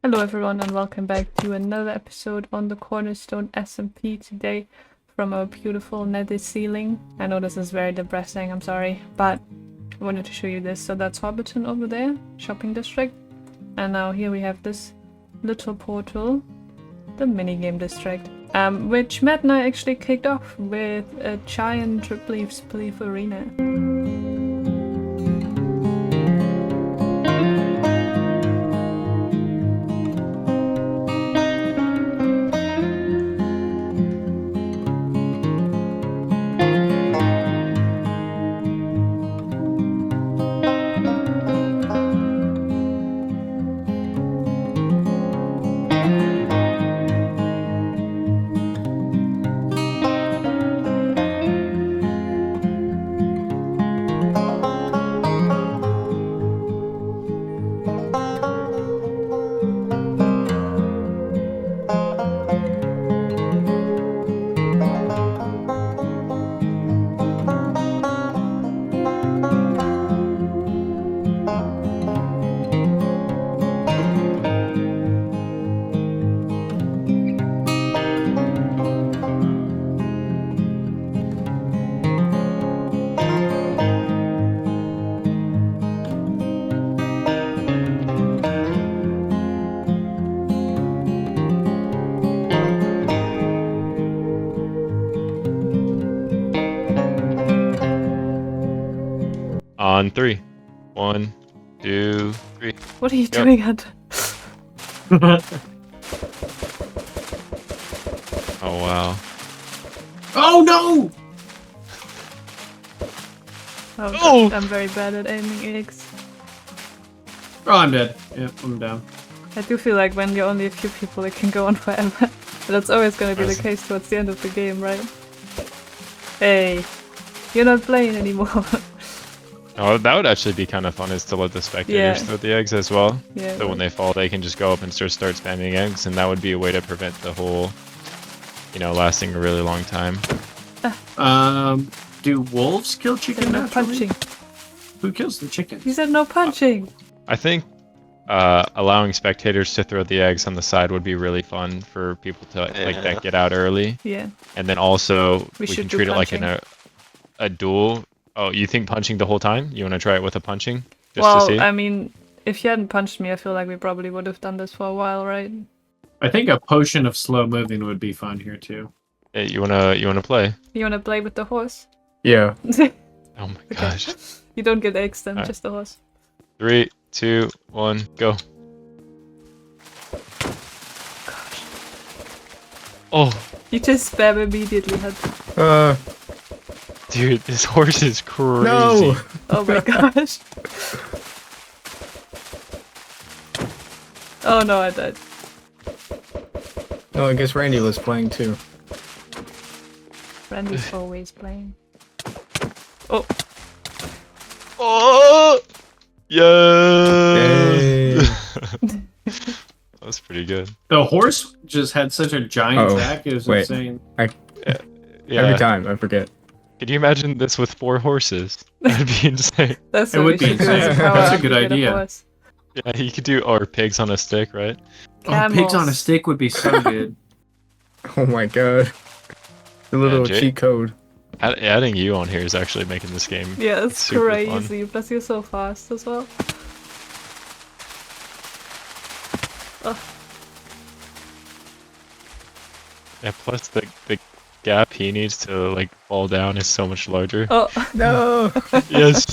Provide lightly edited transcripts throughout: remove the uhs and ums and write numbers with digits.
Hello everyone and welcome back to another episode on the Cornerstone SMP today from our beautiful netted ceiling. I know this is very depressing, I'm sorry, but I wanted to show you this. So that's Hobbiton over there, shopping district. And now here we have this little portal, the minigame district, which Matt and I actually kicked off with a giant dripleaf spleef arena. On 3. 1, 2, 3. What are you doing, Hunter? Oh wow. Oh no! Oh, I'm very bad at aiming eggs. Oh, I'm dead. Yep, I'm down. I do feel like when you're only a few people it can go on forever. But that's always going to be the case towards the end of the game, right? Hey, you're not playing anymore. Oh, that would actually be kind of fun, is to let the spectators throw the eggs as well. Yeah. So when they fall, they can just go up and just start spamming eggs, and that would be a way to prevent the whole, lasting a really long time. Do wolves kill chicken No naturally? punching. Who kills the chickens? He said no punching. I think allowing spectators to throw the eggs on the side would be really fun for people to that get out early. Yeah. And then also we should can do treat it like punching. a duel. Oh, you think punching the whole time? You want to try it with a punching? Just to Well, see? I mean, if you hadn't punched me, I feel like we probably would have done this for a while, right? I think a potion of slow moving would be fun here too. Hey, you wanna play? You wanna play with the horse? Yeah. Oh my gosh. You don't get eggs then, Alright. just the horse. 3, 2, 1, go. Gosh. Oh, You just spam immediately, Hunter. dude, this horse is crazy. No! Oh my gosh. Oh no, I died. Oh, I guess Randy was playing too. Randy's always playing. Oh, Oh! Yeah! Yay. That was pretty good. The horse just had such a giant Uh-oh. attack, it was Wait. insane. Yeah. Every time, I forget. Could you imagine this with 4 horses? That'd be insane. that's It what would we be should do as a insane. power That's a up, good we get idea. horse. Yeah, you could do, or pigs on a stick, right? Oh, pigs on a Camels. stick would be so good. Oh my god. The little Jay- cheat code. Adding you on here is actually making this game Yeah, it's super fun. crazy. Plus you're so fast as well. Oh, Yeah, plus the gap he needs to fall down is so much larger. oh. No! Yes.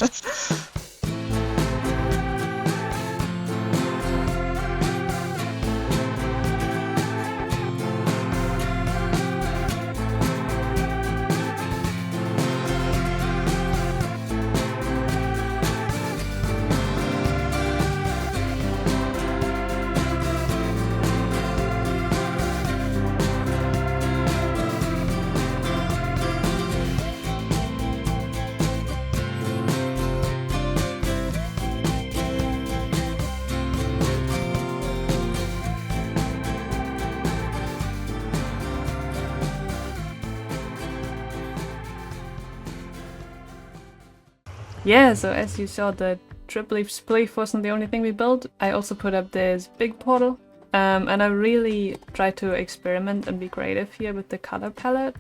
Yeah, so as you saw, the dripleaf spleef wasn't the only thing we built. I also put up this big portal, And I really try to experiment and be creative here with the color palette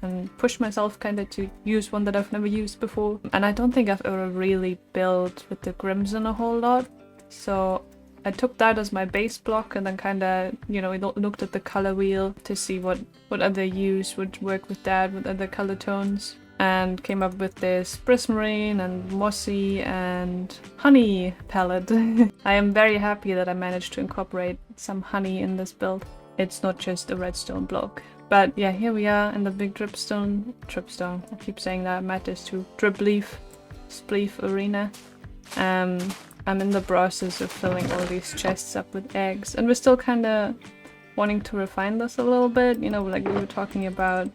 and push myself kind of to use one that I've never used before. And I don't think I've ever really built with the crimson a whole lot. So I took that as my base block and then kind of, you know, looked at the color wheel to see what other use would work with that, with other color tones. And came up with this prismarine and mossy and honey palette. I am very happy that I managed to incorporate some honey in this build. It's not just a redstone block. But yeah, here we are in the big tripstone, I keep saying that, matters to dripleaf, spleef arena. I'm in the process of filling all these chests up with eggs, and we're still kind of wanting to refine this a little bit, you know, like we were talking about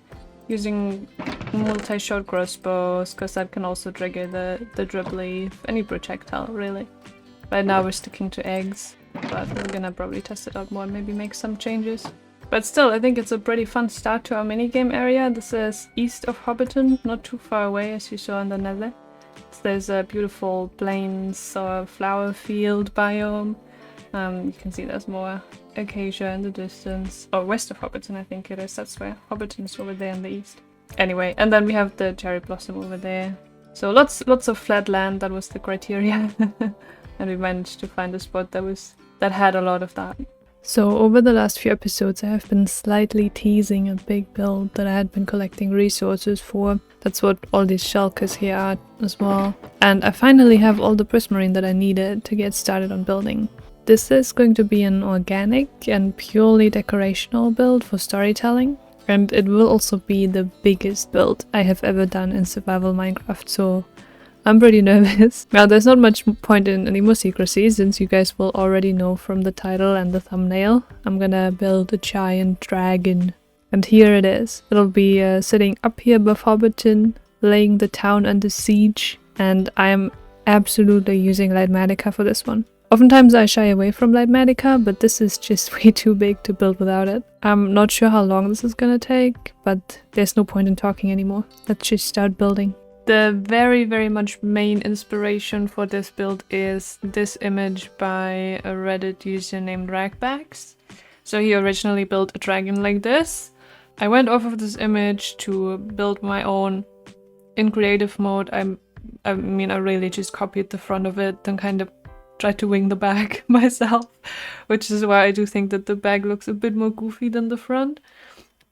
using multi-shot crossbows, because that can also trigger the dripleaf, any projectile really. Right now we're sticking to eggs, but we're gonna probably test it out more and maybe make some changes. But still, I think it's a pretty fun start to our minigame area. This is east of Hobbiton, not too far away as you saw in the nether. There's a beautiful plains or flower field biome. You can see there's more acacia in the distance. Or west of Hobbiton, I think it is. That's where Hobbiton is, over there in the east. Anyway, and then we have the cherry blossom over there. So lots of flat land, that was the criteria. And we managed to find a spot that had a lot of that. So over the last few episodes I have been slightly teasing a big build that I had been collecting resources for. That's what all these shulkers here are as well. And I finally have all the prismarine that I needed to get started on building. This is going to be an organic and purely decorational build for storytelling. And it will also be the biggest build I have ever done in survival Minecraft, so I'm pretty nervous. Now, there's not much point in any more secrecy, since you guys will already know from the title and the thumbnail. I'm gonna build a giant dragon. And here it is. It'll be sitting up here above Hobbiton, laying the town under siege. And I am absolutely using light magicka for this one. Oftentimes I shy away from light magicka, but this is just way too big to build without it. I'm not sure how long this is gonna take, but there's no point in talking anymore. Let's just start building. The very much main inspiration for this build is this image by a Reddit user named Ragbags. So he originally built a dragon like this. I went off of this image to build my own in creative mode. I mean, I really just copied the front of it and kind of tried to wing the back myself, which is why I do think that the back looks a bit more goofy than the front,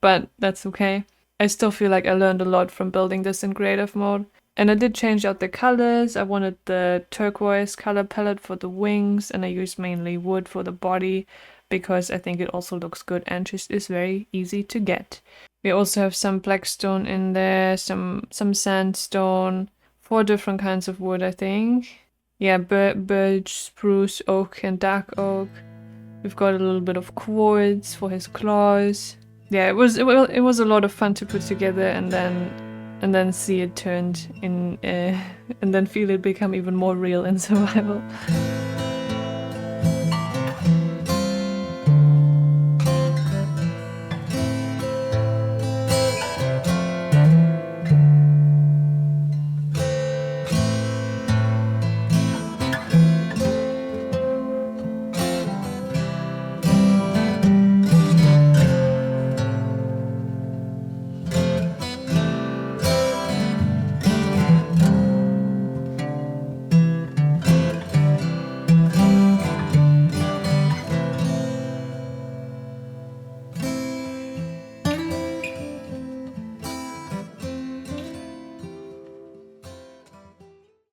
but that's okay. I still feel like I learned a lot from building this in creative mode. And I did change out the colors. I wanted the turquoise color palette for the wings, and I used mainly wood for the body because I think it also looks good and just is very easy to get. We also have some blackstone in there, some sandstone, 4 different kinds of wood, I think. Yeah, birch, spruce, oak, and dark oak. We've got a little bit of quartz for his claws. Yeah, it was a lot of fun to put together and then see it turned in and then feel it become even more real in survival.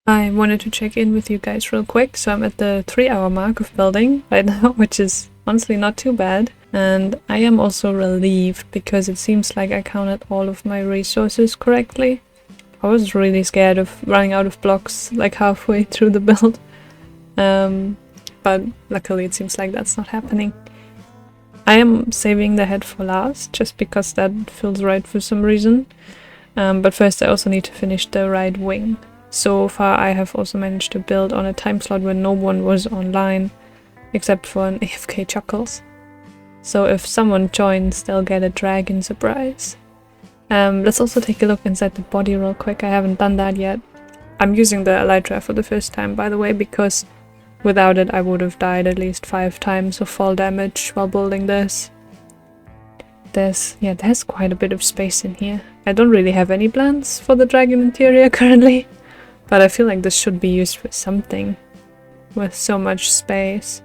I wanted to check in with you guys real quick, so I'm at the 3-hour mark of building right now, which is honestly not too bad. And I am also relieved because it seems like I counted all of my resources correctly. I was really scared of running out of blocks like halfway through the build. But luckily it seems like that's not happening. I am saving the head for last, just because that feels right for some reason. But first I also need to finish the right wing. So far I have also managed to build on a time slot when no one was online, except for an AFK Chuckles. So if someone joins, they'll get a dragon surprise. Let's also take a look inside the body real quick. I haven't done that yet. I'm using the elytra for the first time, by the way, because Without it, I would have died at least 5 times of fall damage while building this. There's quite a bit of space in here. I don't really have any plans for the dragon interior currently, but I feel like this should be used for something with so much space.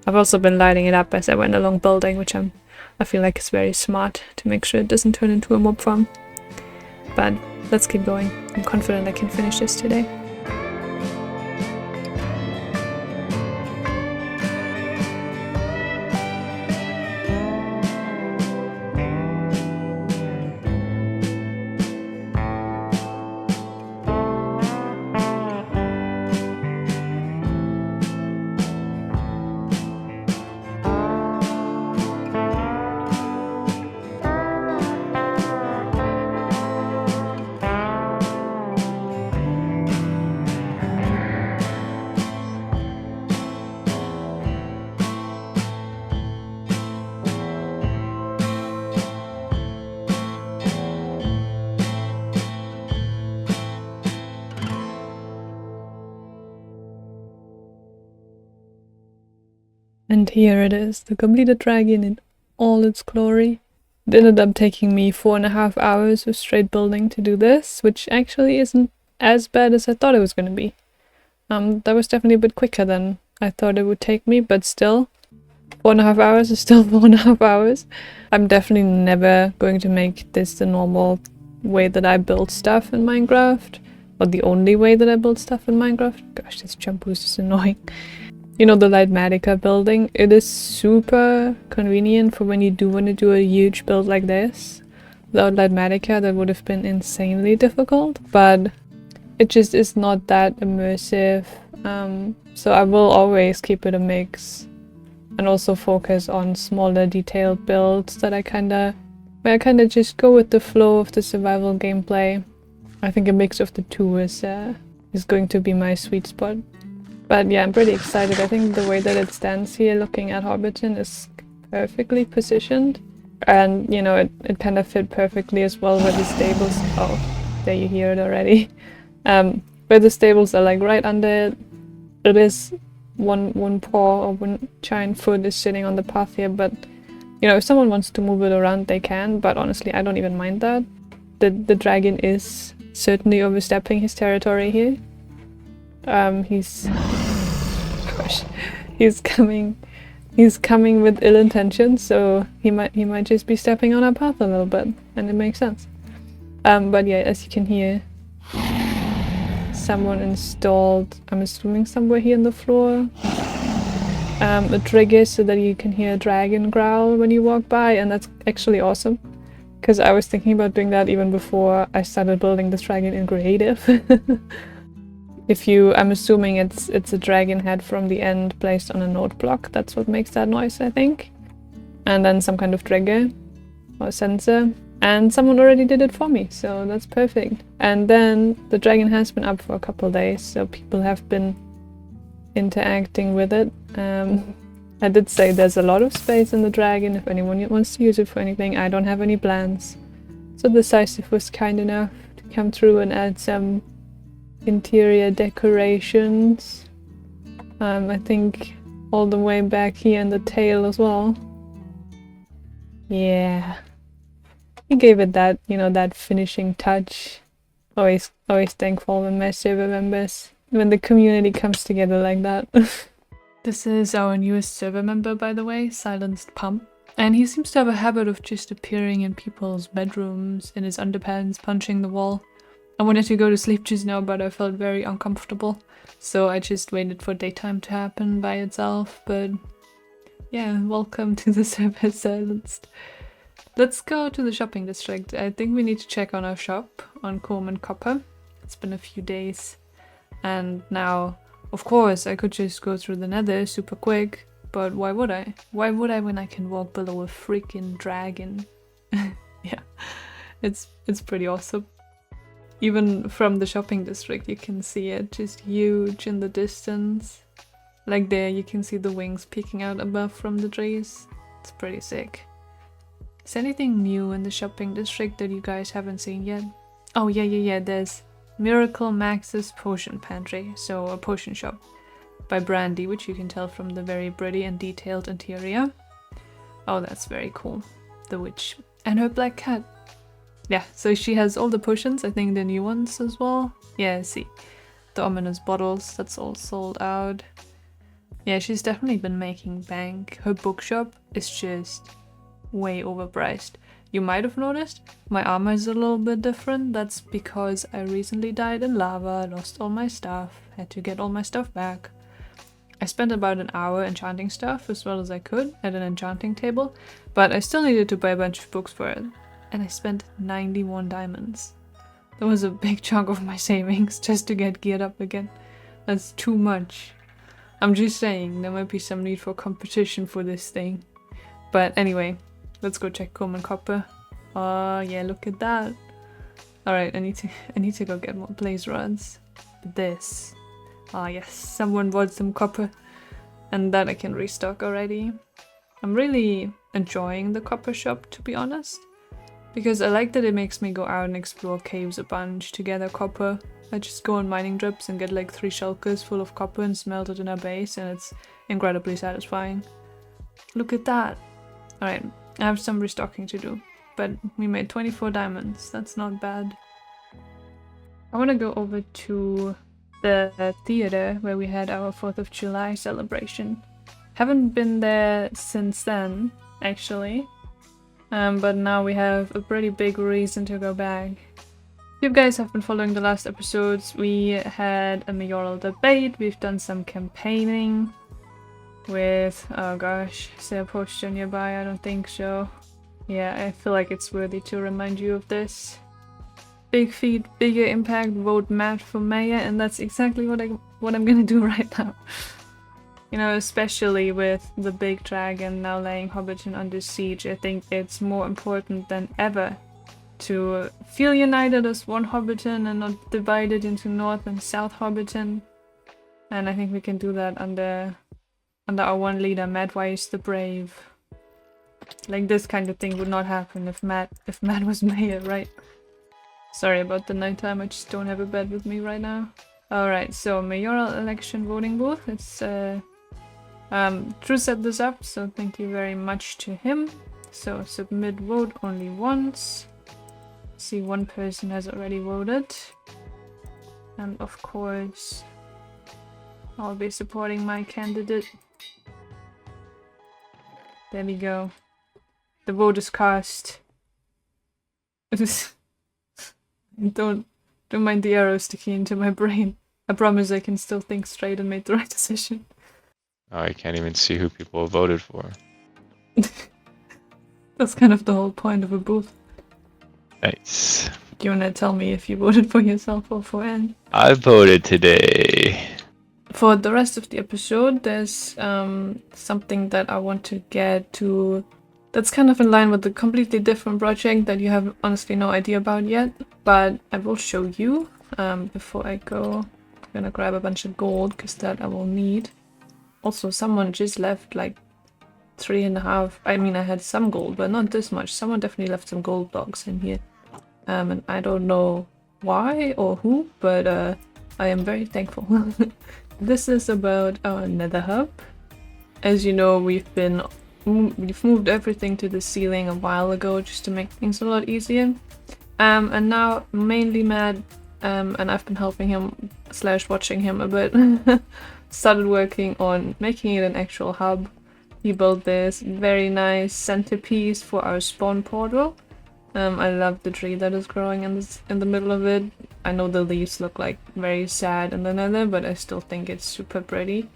I've also been lighting it up as I went along building, which I feel like is very smart to make sure it doesn't turn into a mob farm. But let's keep going. I'm confident I can finish this today. And here it is, the completed dragon in all its glory. It ended up taking me 4.5 hours of straight building to do this, which actually isn't as bad as I thought it was going to be. That was definitely a bit quicker than I thought it would take me, but still, 4.5 hours is still 4.5 hours. I'm definitely never going to make this the normal way that I build stuff in Minecraft, or the only way that I build stuff in Minecraft. Gosh, this jump boost is annoying. You know, the Lightmatica building, it is super convenient for when you do want to do a huge build like this. Without Lightmatica, that would have been insanely difficult, but it just is not that immersive. So I will always keep it a mix and also focus on smaller detailed builds that where I kind of just go with the flow of the survival gameplay. I think a mix of the two is going to be my sweet spot. But yeah, I'm pretty excited. I think the way that it stands here looking at Hobbiton is perfectly positioned. And, you know, it kind of fit perfectly as well where the stables... Oh, there you hear it already. Where the stables are like right under it. It is one paw or one giant foot is sitting on the path here, but, you know, if someone wants to move it around, they can. But honestly, I don't even mind that. The dragon is certainly overstepping his territory here. He's coming with ill intentions, so he might just be stepping on our path a little bit, and it makes sense. But yeah, as you can hear, someone installed, I'm assuming somewhere here on the floor, a trigger so that you can hear a dragon growl when you walk by, and that's actually awesome. Because I was thinking about doing that even before I started building this dragon in creative. I'm assuming it's a dragon head from the end placed on a note block. That's what makes that noise, I think. And then some kind of trigger or sensor. And someone already did it for me, so that's perfect. And then the dragon has been up for a couple days, so people have been interacting with it. I did say there's a lot of space in the dragon if anyone wants to use it for anything. I don't have any plans. So Decisive was kind enough to come through and add some interior decorations. I think all the way back here in the tail as well. Yeah. He gave it that, you know, that finishing touch. Always thankful when my server members, when the community comes together like that. This is our newest server member, by the way, Silenced Pump. And he seems to have a habit of just appearing in people's bedrooms, in his underpants, punching the wall. I wanted to go to sleep just now, but I felt very uncomfortable. So I just waited for daytime to happen by itself. But yeah, welcome to the server, Silenced. Let's go to the shopping district. I think we need to check on our shop on Comb and Copper. It's been a few days. And now, of course, I could just go through the nether super quick. But why would I? Why would I when I can walk below a freaking dragon? Yeah, it's pretty awesome. Even from the shopping district you can see it just huge in the distance. Like there you can see the wings peeking out above from the trees. It's pretty sick. Is anything new in the shopping district that you guys haven't seen yet? Oh yeah, there's Miracle Max's Potion Pantry, so a potion shop. by Brandy, which you can tell from the very pretty and detailed interior. Oh, that's very cool. The witch and her black cat. Yeah, so she has all the potions, I think the new ones as well. Yeah, see. The ominous bottles, that's all sold out. Yeah, she's definitely been making bank. Her bookshop is just way overpriced. You might have noticed my armor is a little bit different. That's because I recently died in lava, lost all my stuff, had to get all my stuff back. I spent about an hour enchanting stuff as well as I could at an enchanting table, but I still needed to buy a bunch of books for it. And I spent 91 diamonds. That was a big chunk of my savings just to get geared up again. That's too much. I'm just saying, there might be some need for competition for this thing. But anyway, let's go check common copper. Oh yeah, look at that. Alright, I need to go get more blaze rods. This. Ah yes, someone bought some copper. And that I can restock already. I'm really enjoying the copper shop, to be honest. Because I like that it makes me go out and explore caves a bunch to gather copper. I just go on mining drips and get like 3 shulkers full of copper and smelt it in a base, and it's incredibly satisfying. Look at that! Alright, I have some restocking to do, but we made 24 diamonds, that's not bad. I want to go over to the theater where we had our 4th of July celebration. Haven't been there since then, actually. But now we have a pretty big reason to go back. If you guys have been following the last episodes, we had a mayoral debate, we've done some campaigning with, oh gosh, is there a poster nearby? I don't think so. Yeah, I feel like it's worthy to remind you of this. Big feat, bigger impact, vote Matt for mayor, and that's exactly what I'm gonna do right now. You know, especially with the big dragon now laying Hobbiton under siege, I think it's more important than ever to feel united as one Hobbiton and not divided into North and South Hobbiton. And I think we can do that under our one leader, Matt Weiss the Brave. Like, this kind of thing would not happen if Matt was mayor, right? Sorry about the nighttime, I just don't have a bed with me right now. Alright, so mayoral election voting booth. It's Drew set this up, so thank you very much to him. So submit vote only once. See, one person has already voted. And of course, I'll be supporting my candidate. There we go. The vote is cast. Don't mind the arrow sticking into my brain. I promise I can still think straight and make the right decision. Oh, I can't even see who people have voted for. That's kind of the whole point of a booth. Nice. Do you wanna tell me if you voted for yourself or for Anne? I voted today. For the rest of the episode, there's something that I want to get to that's kind of in line with a completely different project that you have honestly no idea about yet, but I will show you before I go. I'm gonna grab a bunch of gold because that I will need. Also, someone just left like 3.5. I mean, I had some gold, but not this much. Someone definitely left some gold blocks in here. And I don't know why or who, but I am very thankful. This is about our nether hub. As you know, we've moved everything to the ceiling a while ago just to make things a lot easier. And now mainly Matt, and I've been helping him / watching him a bit, started working on making it an actual hub. He built this very nice centerpiece for our spawn portal. I love the tree that is growing in the middle of it. I know the leaves look like very sad in the nether, but I still think it's super pretty.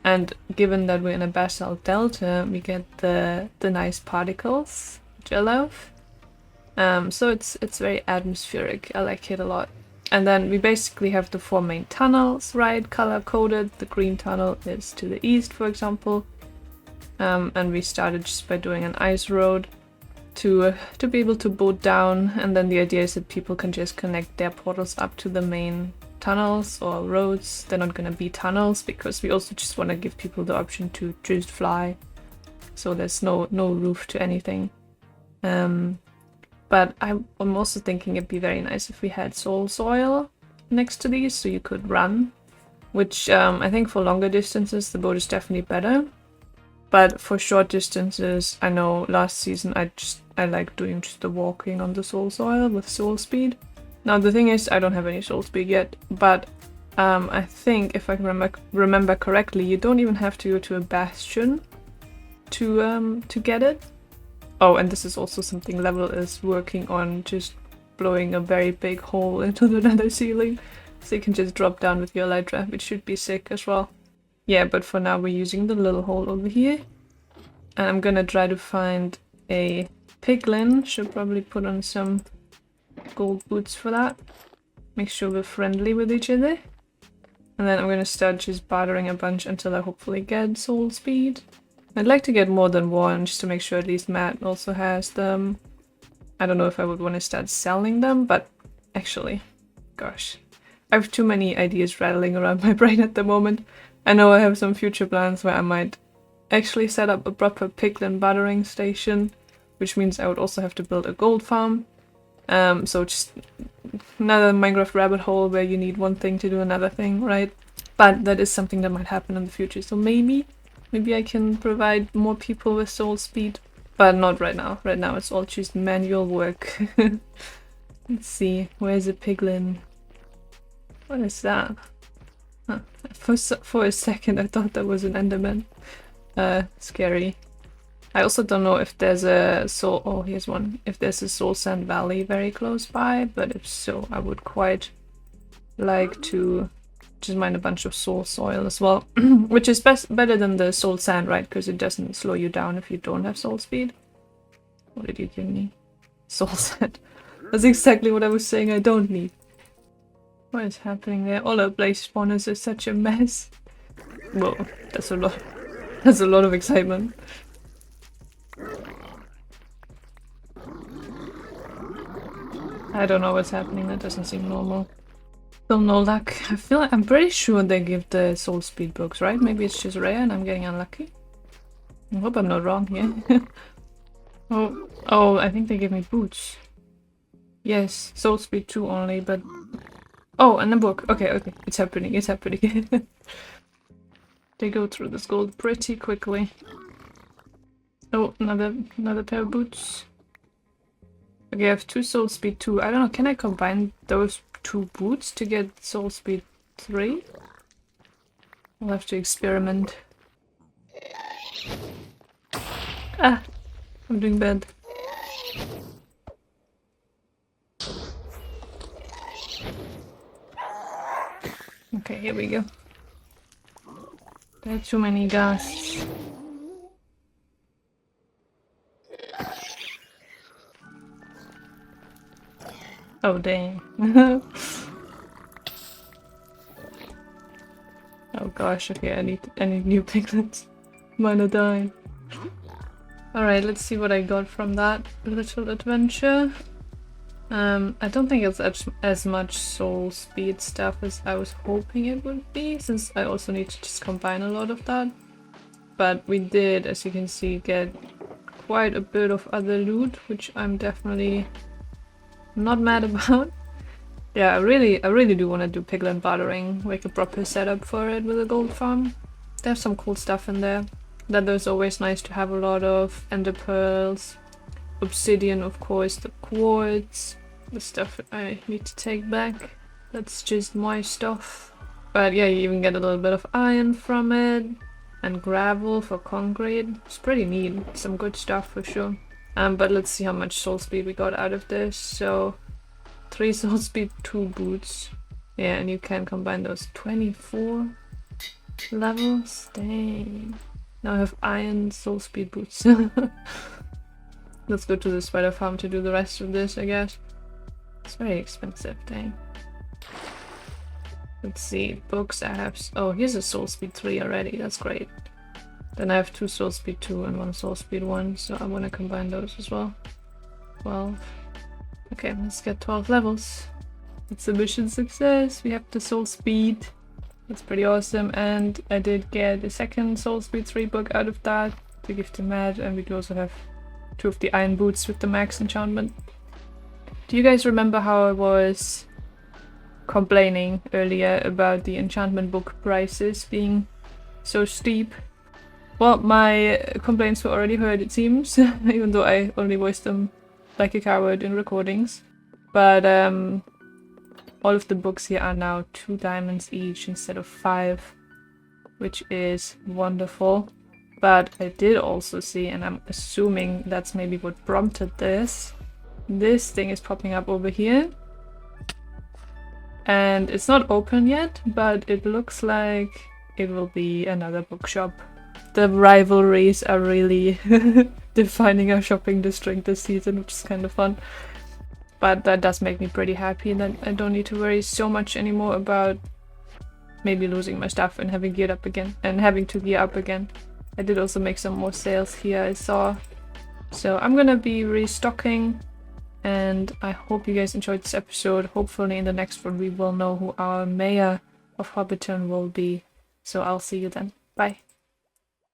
And given that we're in a basalt delta, we get the nice particles, which I love. So it's very atmospheric. I like it a lot. And then we basically have the 4 main tunnels, right? Color coded. The green tunnel is to the east, for example. And we started just by doing an ice road to be able to boat down. And then the idea is that people can just connect their portals up to the main tunnels or roads. They're not going to be tunnels because we also just want to give people the option to just fly. So there's no roof to anything. But I'm also thinking it'd be very nice if we had soul soil next to these so you could run. which I think for longer distances the boat is definitely better. But for short distances, I know last season I like doing just the walking on the soul soil with soul speed. Now the thing is, I don't have any soul speed yet, but I think if I can remember correctly, you don't even have to go to a bastion to get it. Oh, and this is also something Level is working on, just blowing a very big hole into the nether ceiling, so you can just drop down with your elytra, which should be sick as well. Yeah, but for now we're using the little hole over here. And I'm gonna try to find a piglin. Should probably put on some gold boots for that. Make sure we're friendly with each other. And then I'm gonna start just bartering a bunch until I hopefully get soul speed. I'd like to get more than one, just to make sure at least Matt also has them. I don't know if I would want to start selling them, but actually, gosh. I have too many ideas rattling around my brain at the moment. I know I have some future plans where I might actually set up a proper piglin bartering station, which means I would also have to build a gold farm. So just another Minecraft rabbit hole where you need one thing to do another thing, right? But that is something that might happen in the future, so maybe I can provide more people with soul speed, but not right now. Right now it's all just manual work. Let's see, where's a piglin? What is that? Huh. For a second I thought that was an enderman. Scary. I also don't know if there's a soul... oh, here's one. If there's a soul sand valley very close by, but if so, I would quite like to just mine a bunch of soul soil as well. Which is better than the soul sand, right? Because it doesn't slow you down if you don't have soul speed. What did you give me? Soul sand. That's exactly what I was saying I don't need. What is happening there? All our blaze spawners are such a mess. Whoa, that's a lot. That's a lot of excitement. I don't know what's happening, that doesn't seem normal. Still no luck. I feel like I'm pretty sure they give the soul speed books, right? Maybe it's just rare and I'm getting unlucky. I hope I'm not wrong here. Oh, I think they gave me boots. Yes, soul speed 2 only, but... oh, and a book. Okay, it's happening, it's happening. They go through this gold pretty quickly. Oh, another pair of boots. Okay, I have 2 soul speed 2. I don't know, can I combine those 2 boots to get soul speed 3? I'll have to experiment. Ah! I'm doing bad. Okay, here we go. There are too many ghasts. Oh dang. Oh gosh, okay, I need new piglets. Mine are dying. Alright, let's see what I got from that little adventure. I don't think it's as much soul speed stuff as I was hoping it would be, since I also need to just combine a lot of that. But we did, as you can see, get quite a bit of other loot, which I'm definitely not mad about. Yeah, I really do want to do piglin bartering, make a proper setup for it with a gold farm. There's some cool stuff in there. There's always nice to have a lot of ender pearls, obsidian, of course, the quartz, the stuff I need to take back. That's just my stuff. But yeah, you even get a little bit of iron from it, and gravel for concrete. It's pretty neat, some good stuff for sure. But let's see how much soul speed we got out of this. So 3 soul speed, 2 boots. Yeah, and you can combine those 24 levels. Dang. Now I have iron soul speed boots. Let's go to the spider farm to do the rest of this, I guess. It's very expensive, dang. Let's see, books I have... oh, here's a soul speed 3 already, that's great. Then I have 2 soul speed 2 and 1 soul speed 1, so I want to combine those as well. 12. Okay, let's get 12 levels. It's a mission success, we have the soul speed. That's pretty awesome, and I did get a second soul speed 3 book out of that to give to Matt, and we do also have 2 of the iron boots with the max enchantment. Do you guys remember how I was complaining earlier about the enchantment book prices being so steep. Well, my complaints were already heard, it seems, even though I only voiced them like a coward in recordings. But all of the books here are now 2 diamonds each instead of 5, which is wonderful. But I did also see, and I'm assuming that's maybe what prompted this, this thing is popping up over here. And it's not open yet, but it looks like it will be another bookshop. The rivalries are really defining our shopping district this season, which is kind of fun. But that does make me pretty happy that I don't need to worry so much anymore about maybe losing my stuff and having geared up again and having to gear up again. I did also make some more sales here, I saw. So I'm gonna be restocking, and I hope you guys enjoyed this episode. Hopefully in the next one we will know who our mayor of Hobbiton will be. So I'll see you then. Bye.